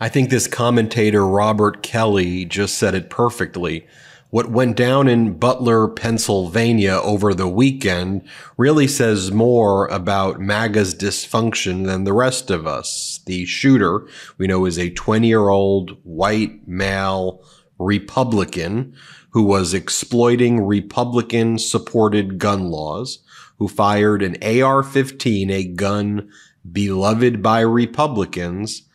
I think this commentator, Robert Kelly, just said it perfectly. What went down in Butler, Pennsylvania over the weekend really says more about MAGA's dysfunction than the rest of us. The shooter, we know, is a 20-year-old white male Republican who was exploiting Republican-supported gun laws, who fired an AR-15, a gun beloved by Republicans,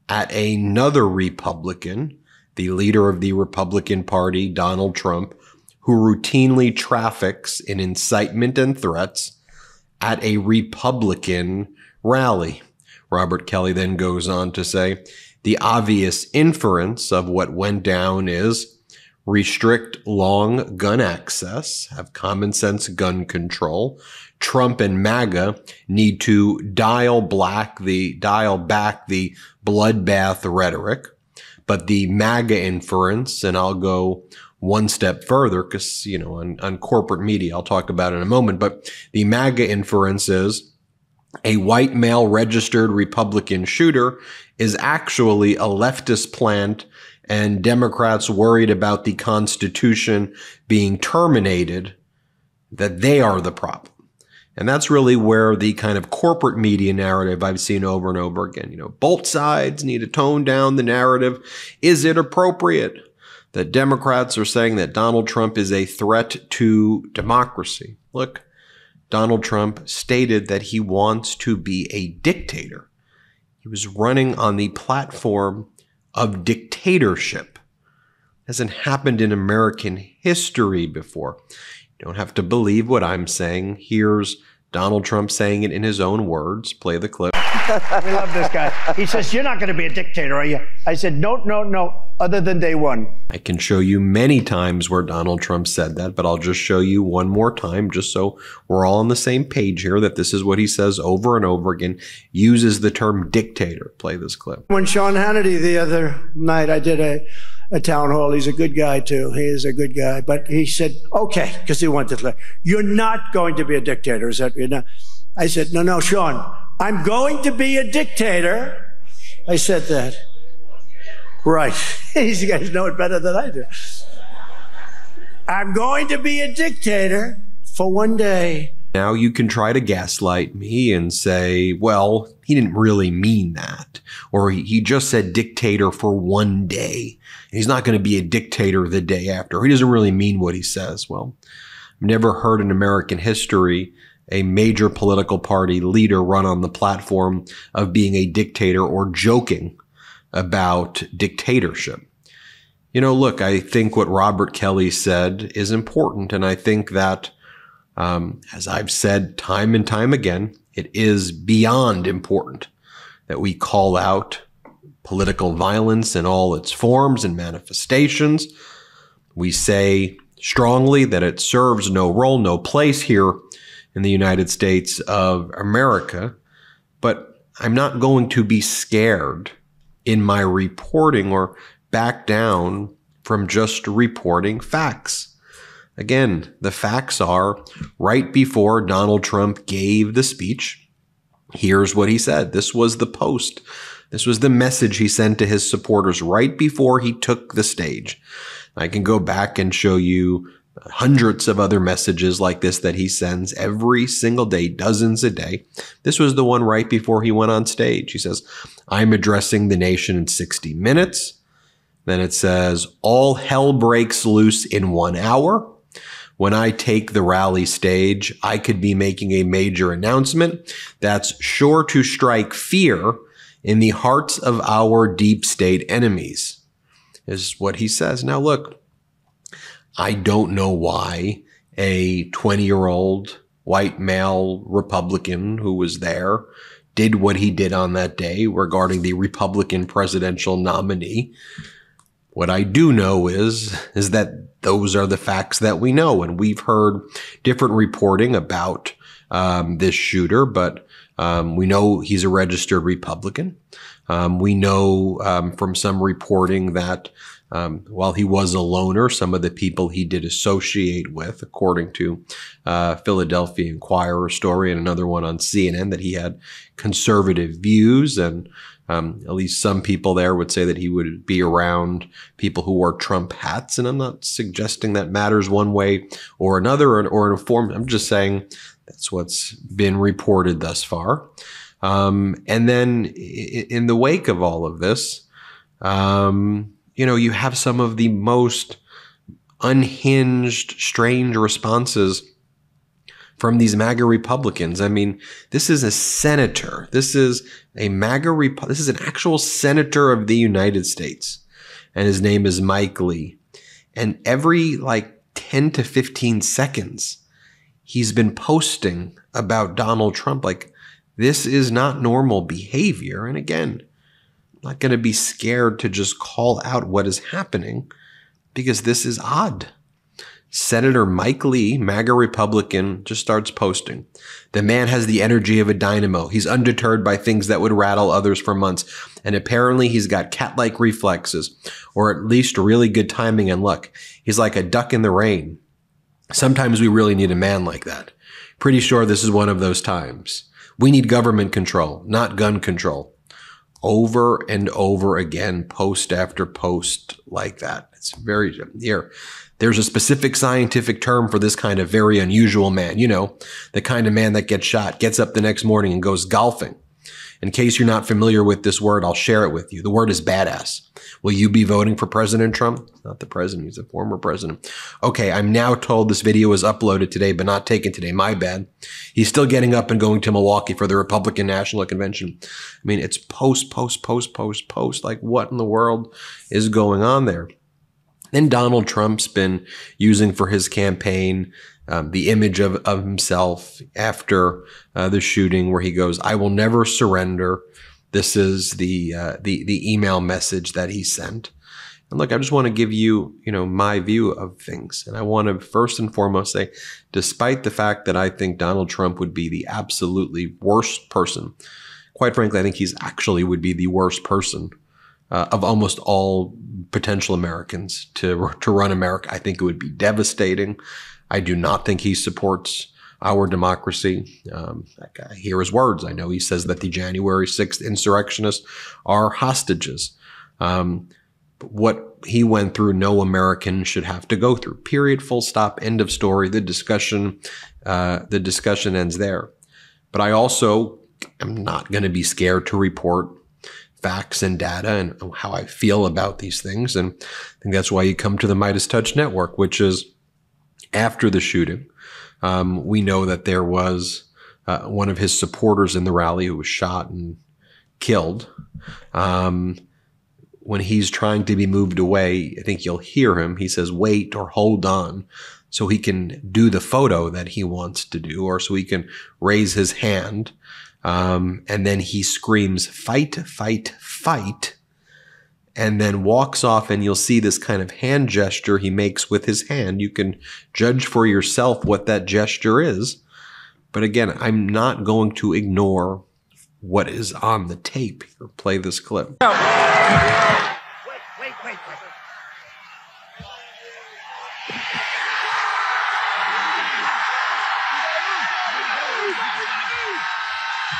at another Republican, the leader of the Republican Party, Donald Trump, who routinely traffics in incitement and threats at a Republican rally. Robert Kelly then goes on to say, the obvious inference of what went down is restrict long gun access, have common sense gun control. Trump and MAGA need to dial back the bloodbath rhetoric. But the MAGA inference, and I'll go one step further because, you know, on corporate media, I'll talk about it in a moment, but the MAGA inference is a white male registered Republican shooter is actually a leftist plant, and Democrats worried about the Constitution being terminated, that they are the problem. And that's really where the kind of corporate media narrative I've seen over and over again. You know, both sides need to tone down the narrative. Is it appropriate that Democrats are saying that Donald Trump is a threat to democracy? Look, Donald Trump stated that he wants to be a dictator. He was running on the platform of dictatorship. Hasn't happened in American history before. You don't have to believe what I'm saying. Here's Donald Trump saying it in his own words. Play the clip. We love this guy. He says, you're not going to be a dictator, are you? I said, no, other than day one. I can show you many times where Donald Trump said that, but I'll just show you one more time just so we're all on the same page here, that this is what he says over and over again, uses the term dictator. Play this clip. When Sean Hannity the other night, I did a town hall. He's a good guy, too. He is a good guy. But he said, okay, because he wanted to, you're not going to be a dictator. Is that, you're not? I said, no, Sean, I'm going to be a dictator. I said that. Right. You guys know it better than I do. I'm going to be a dictator for one day. Now you can try to gaslight me and say, well, he didn't really mean that. Or he just said dictator for one day. He's not going to be a dictator the day after. He doesn't really mean what he says. Well, I've never heard in American history a major political party leader run on the platform of being a dictator or joking about dictatorship. You know, look, I think what Robert Kelly said is important. And I think that, as I've said time and time again, it is beyond important that we call out political violence in all its forms and manifestations. We say strongly that it serves no role, no place here in the United States of America, but I'm not going to be scared in my reporting or back down from just reporting facts. Again, the facts are right before Donald Trump gave the speech, here's what he said. This was the post. This was the message he sent to his supporters right before he took the stage. I can go back and show you hundreds of other messages like this that he sends every single day, dozens a day. This was the one right before he went on stage. He says, I'm addressing the nation in 60 minutes. Then it says, all hell breaks loose in 1 hour. When I take the rally stage, I could be making a major announcement that's sure to strike fear in the hearts of our deep state enemies, is what he says. Now, look, I don't know why a 20-year-old white male Republican who was there did what he did on that day regarding the Republican presidential nominee. What I do know is that those are the facts that we know, and we've heard different reporting about this shooter, but we know he's a registered Republican. We know from some reporting that while he was a loner, some of the people he did associate with, according to Philadelphia Inquirer story and another one on CNN, that he had conservative views. And At least some people there would say that he would be around people who wore Trump hats. And I'm not suggesting that matters one way or another or in a form. I'm just saying that's what's been reported thus far. And then in the wake of all of this, you have some of the most unhinged, strange responses from these MAGA Republicans. I mean, this is a senator. This is a MAGA this is an actual senator of the United States. And his name is Mike Lee. And every 10 to 15 seconds, he's been posting about Donald Trump. This is not normal behavior. And again, I'm not going to be scared to just call out what is happening because this is odd. Senator Mike Lee, MAGA Republican, just starts posting. The man has the energy of a dynamo. He's undeterred by things that would rattle others for months. And apparently he's got cat-like reflexes, or at least really good timing and luck. He's like a duck in the rain. Sometimes we really need a man like that. Pretty sure this is one of those times. We need government control, not gun control. Over and over again, post after post like that. It's very here. There's a specific scientific term for this kind of very unusual man. The kind of man that gets shot, gets up the next morning and goes golfing. In case you're not familiar with this word, I'll share it with you. The word is badass. Will you be voting for President Trump? Not the president. He's a former president. Okay, I'm now told this video was uploaded today, but not taken today. My bad. He's still getting up and going to Milwaukee for the Republican National Convention. I mean, it's post. What in the world is going on there? Then Donald Trump's been using for his campaign the image of himself after the shooting where he goes, "I will never surrender." This is the email message that he sent. And look, I just want to give you, my view of things. And I want to first and foremost say, despite the fact that I think Donald Trump would be the absolutely worst person, quite frankly, I think he's actually would be the worst person of almost all potential Americans to run America. I think it would be devastating. I do not think he supports our democracy. I hear his words. I know he says that the January 6th insurrectionists are hostages. But what he went through, no American should have to go through. Period. Full stop. End of story. The discussion ends there. But I also am not going to be scared to report facts and data and how I feel about these things. And I think that's why you come to the MeidasTouch network, which is after the shooting. We know that there was one of his supporters in the rally who was shot and killed. When he's trying to be moved away, I think you'll hear him. He says, "Wait" or "Hold on," so he can do the photo that he wants to do, or so he can raise his hand. And then he screams, "Fight, fight, fight," and then walks off, and you'll see this kind of hand gesture he makes with his hand. You can judge for yourself what that gesture is. But again, I'm not going to ignore what is on the tape. Here, play this clip. Wait.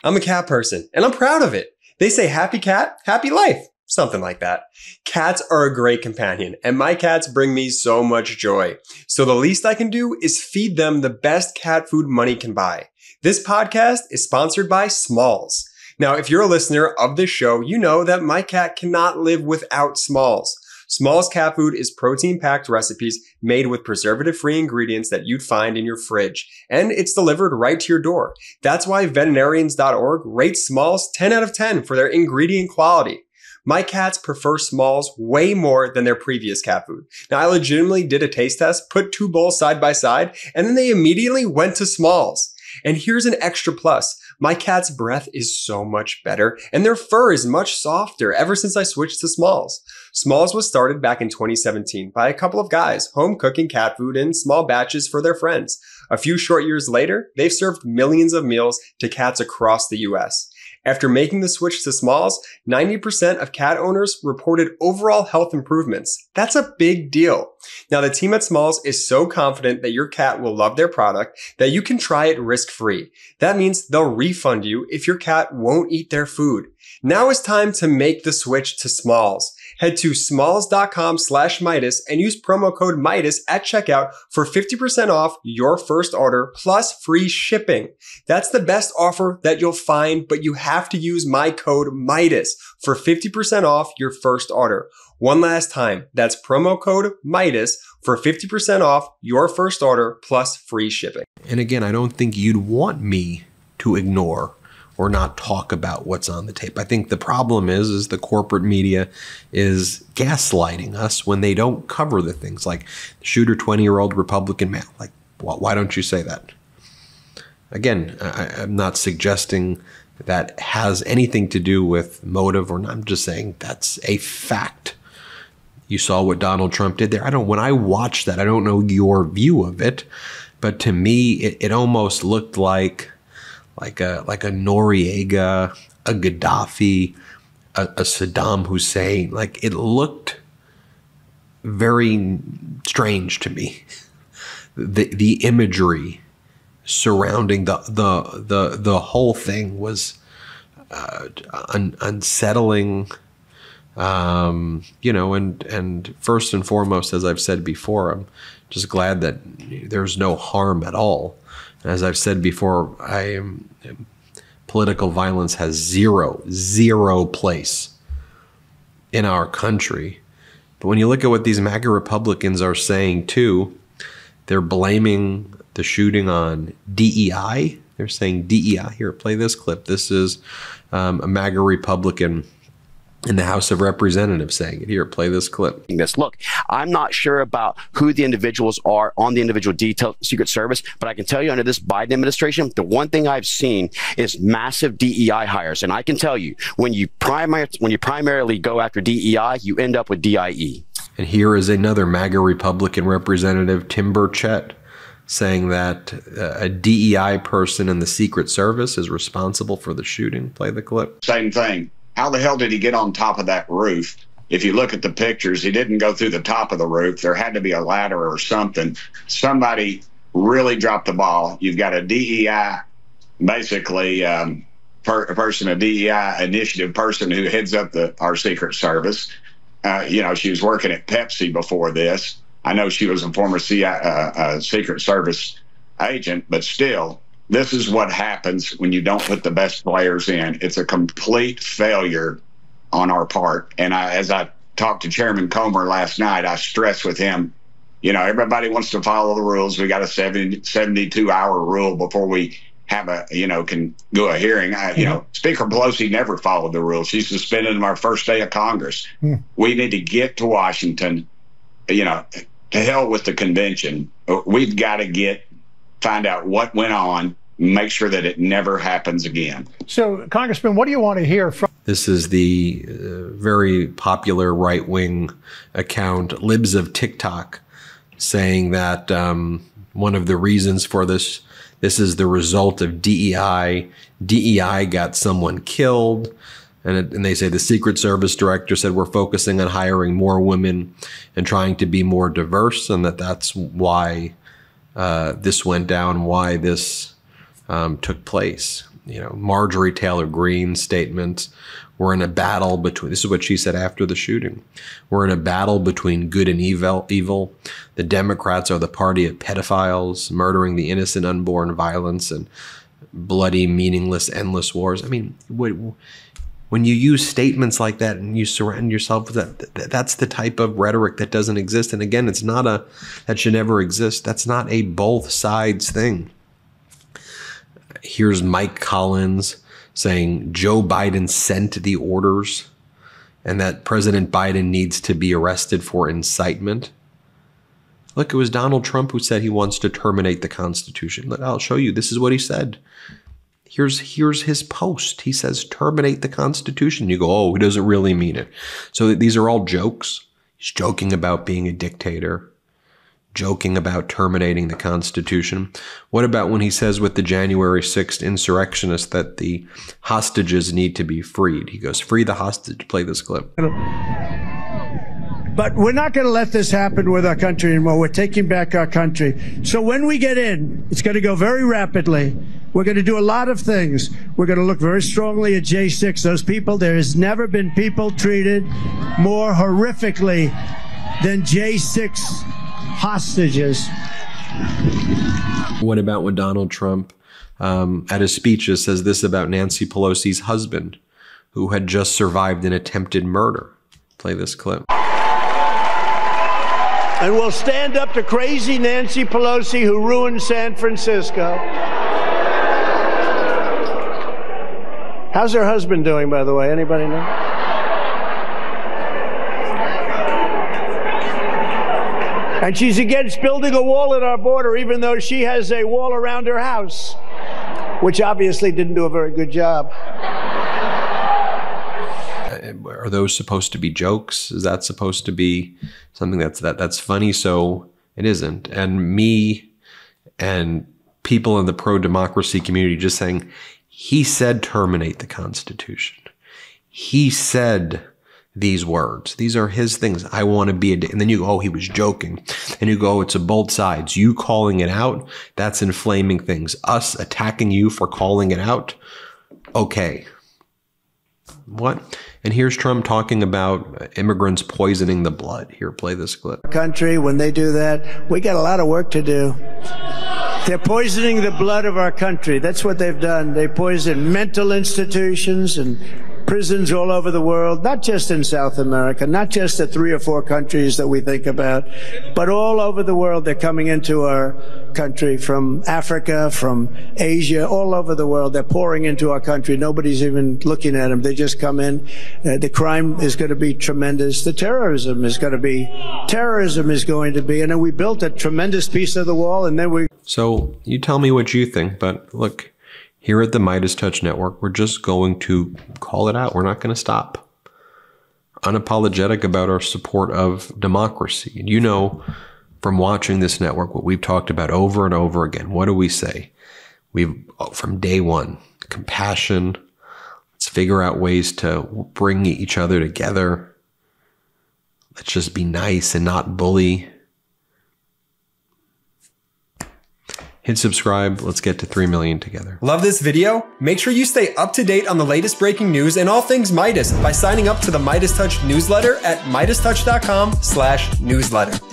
I'm a cat person, and I'm proud of it. They say happy cat, happy life. Something like that. Cats are a great companion, and my cats bring me so much joy. So the least I can do is feed them the best cat food money can buy. This podcast is sponsored by Smalls. Now, if you're a listener of this show, you know that my cat cannot live without Smalls. Smalls cat food is protein-packed recipes made with preservative-free ingredients that you'd find in your fridge, and it's delivered right to your door. That's why veterinarians.org rates Smalls 10 out of 10 for their ingredient quality. My cats prefer Smalls way more than their previous cat food. Now, I legitimately did a taste test, put two bowls side by side, and then they immediately went to Smalls. And here's an extra plus. My cat's breath is so much better, and their fur is much softer ever since I switched to Smalls. Smalls was started back in 2017 by a couple of guys home cooking cat food in small batches for their friends. A few short years later, they've served millions of meals to cats across the US. After making the switch to Smalls, 90% of cat owners reported overall health improvements. That's a big deal. Now, the team at Smalls is so confident that your cat will love their product that you can try it risk-free. That means they'll refund you if your cat won't eat their food. Now it's time to make the switch to Smalls. Head to smalls.com/Meidas and use promo code Meidas at checkout for 50% off your first order plus free shipping. That's the best offer that you'll find, but you have to use my code Meidas for 50% off your first order. One last time, that's promo code Meidas for 50% off your first order plus free shipping. And again, I don't think you'd want me to ignore or not talk about what's on the tape. I think the problem is the corporate media is gaslighting us when they don't cover the things like the shooter 20-year-old Republican male. Like, why don't you say that? Again, I'm not suggesting that has anything to do with motive or not. I'm just saying that's a fact. You saw what Donald Trump did there. When I watched that, I don't know your view of it, but to me, it almost looked like a Noriega, a Gaddafi, a Saddam Hussein. Like, it looked very strange to me. The imagery surrounding the whole thing was unsettling. And first and foremost, as I've said before, I'm just glad that there's no harm at all. As I've said before, political violence has zero place in our country. But when you look at what these MAGA Republicans are saying too, they're blaming the shooting on DEI. They're saying DEI. Here, play this clip. This is a MAGA Republican in the House of Representatives saying it. Here, play this clip. Look, I'm not sure about who the individuals are on the individual detail Secret Service, but I can tell you under this Biden administration, the one thing I've seen is massive DEI hires. And I can tell you, when you primarily go after DEI, you end up with DIE. And here is another MAGA Republican representative, Tim Burchett, saying that a DEI person in the Secret Service is responsible for the shooting. Play the clip. Same thing. How the hell did he get on top of that roof? If you look at the pictures, he didn't go through the top of the roof. There had to be a ladder or something. Somebody really dropped the ball. You've got a DEI, basically a person, a DEI initiative person who heads up our Secret Service. She was working at Pepsi before this. I know she was a former Secret Service agent, but still, this is what happens when you don't put the best players in. It's a complete failure on our part. And as I talked to Chairman Comer last night, I stressed with him, everybody wants to follow the rules. We got a 72-hour rule before we have can go a hearing. Speaker Pelosi never followed the rules. She suspended him our first day of Congress. We need to get to Washington, to hell with the convention. We've got to find out what went on, make sure that it never happens again. So, Congressman, what do you want to hear from? This is the very popular right-wing account, Libs of TikTok, saying that one of the reasons for this is the result of DEI. DEI got someone killed. And they say the Secret Service director said we're focusing on hiring more women and trying to be more diverse, and that's why this went down, why this took place. Marjorie Taylor Greene's statement, we're in a battle between, this is what she said after the shooting, we're in a battle between good and evil. The Democrats are the party of pedophiles, murdering the innocent unborn, violence and bloody, meaningless, endless wars. I mean, when you use statements like that and you surround yourself with that, that's the type of rhetoric that doesn't exist. And again, it's not that should never exist. That's not a both sides thing. Here's Mike Collins saying Joe Biden sent the orders and that President Biden needs to be arrested for incitement. Look, it was Donald Trump who said he wants to terminate the Constitution. Look, I'll show you. This is what he said. Here's his post. He says, terminate the Constitution. You go, oh, he doesn't really mean it. So these are all jokes. He's joking about being a dictator, joking about terminating the Constitution. What about when he says with the January 6th insurrectionists that the hostages need to be freed? He goes, free the hostage. Play this clip. But we're not going to let this happen with our country anymore. We're taking back our country. So when we get in, it's going to go very rapidly. We're going to do a lot of things. We're going to look very strongly at J6. Those people, there has never been people treated more horrifically than J6 hostages. What about when Donald Trump, at his speeches, says this about Nancy Pelosi's husband, who had just survived an attempted murder? Play this clip. And we'll stand up to crazy Nancy Pelosi, who ruined San Francisco. How's her husband doing, by the way? Anybody know? And she's against building a wall at our border, even though she has a wall around her house, which obviously didn't do a very good job. Are those supposed to be jokes? Is that supposed to be something that's funny? So it isn't. And me and people in the pro-democracy community just saying, he said terminate the Constitution. He said these words. These are his things. I want to be a... And then you go, oh, he was joking. And you go, it's a both sides. You calling it out, that's inflaming things. Us attacking you for calling it out, okay. What? And here's Trump talking about immigrants poisoning the blood. Here, play this clip. Country, when they do that, we got a lot of work to do. They're poisoning the blood of our country. That's what they've done. They poison mental institutions and prisons all over the world, not just in South America, not just the 3 or 4 countries that we think about, but all over the world. They're coming into our country from Africa, from Asia, all over the world. They're pouring into our country. Nobody's even looking at them. They just come in. The crime is going to be tremendous. The terrorism is going to be, and then we built a tremendous piece of the wall, and then we... So you tell me what you think, but look, here at the MeidasTouch Network, we're just going to call it out. We're not going to stop. Unapologetic about our support of democracy. And you know, from watching this network, what we've talked about over and over again. What do we say? From day one, compassion. Let's figure out ways to bring each other together. Let's just be nice and not bully. Hit subscribe. Let's get to 3 million together. Love this video? Make sure you stay up to date on the latest breaking news and all things Meidas by signing up to the MeidasTouch newsletter at MeidasTouch.com/newsletter.